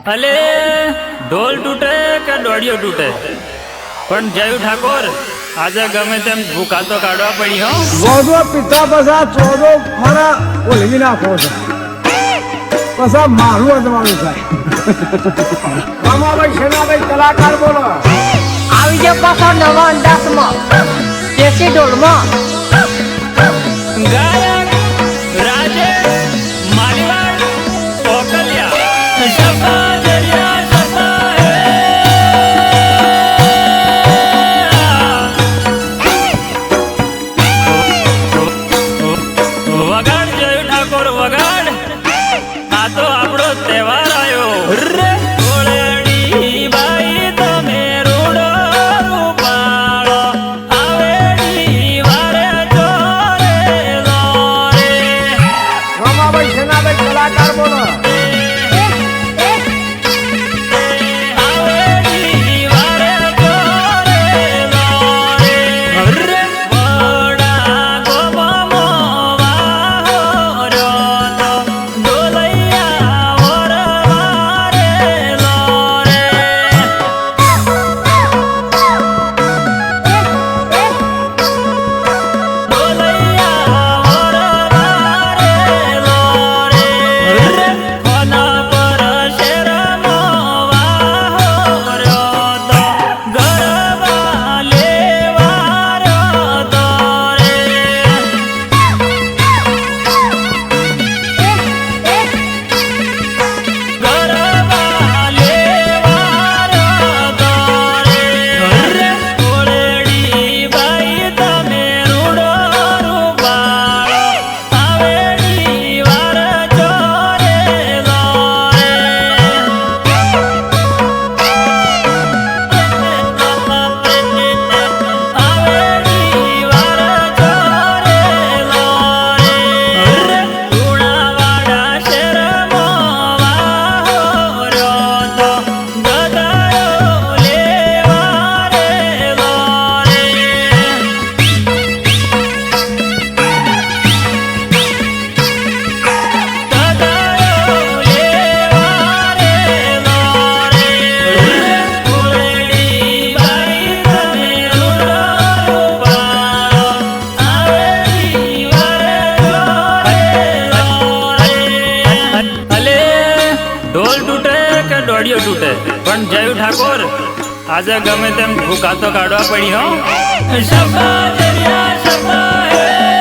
अले ढोल टूटे के डोडियो टूटे पण जयू ठाकोर आज गमे तेम भूखा तो काढ़वा पड़ी हो गोदो पिता पसा चोदो मारा ओलगी नाखो છે પસા મારું અજવાનું થાય રામાભાઈ સેનાભાઈ કલાકાર બોલો આવી જે પાછો નવા અંદાજમાં દેશી ઢોલમાં गायक राजेश मालीवाल ओकलिया शफा दरिया शफा है वगाड़ जय ठाकुर वगाड़ आ तो आपड़ो तहेवार आयो કલાકાર બોલો डोडियो टूटे पण जयू ठाकुर आज गमे तेम भूखा तो काढ़वा पड़ी हो शफा दरिया शफा है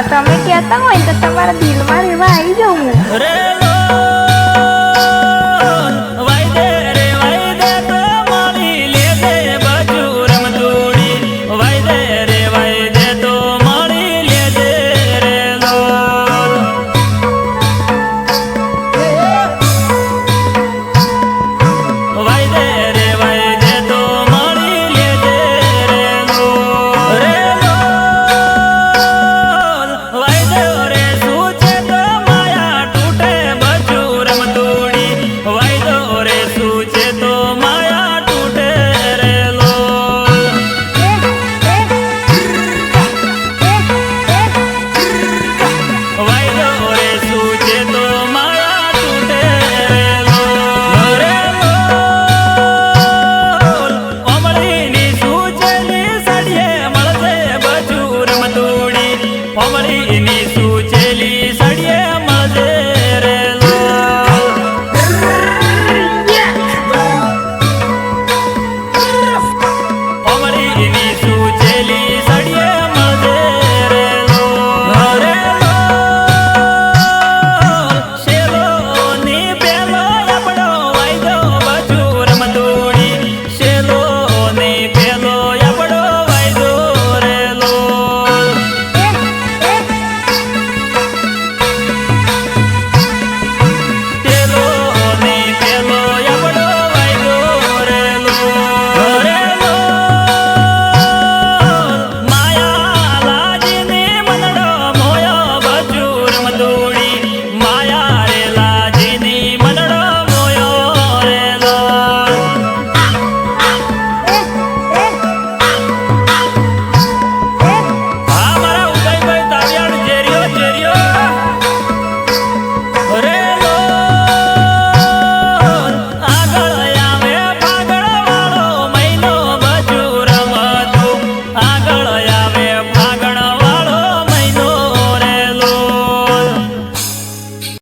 તમે કહેતા હોય તો તમારા દિલમાં રહેવા આવી જાઉં હું. રે લોલ વાયદે રે વાયદે તો મળી લેજે બાજુ રમતુડી વાયદે રે વાયદે તો મળી લેજે રે લોલ વાયદે રે વાયદે તો મળી લેજે રે લોલ રે લોલ વાયદે રે શું છે તો માયા તૂટે બાજુ રમતુડી વાયદો રે શું છે તો માયા તૂટે રે લોલ વાયદો રે શું છે તો માયા તૂટે રે લોલ રે લોલ અમળીની શું છે ની સડીએ મળશે બાજુ રમતુડી અમળી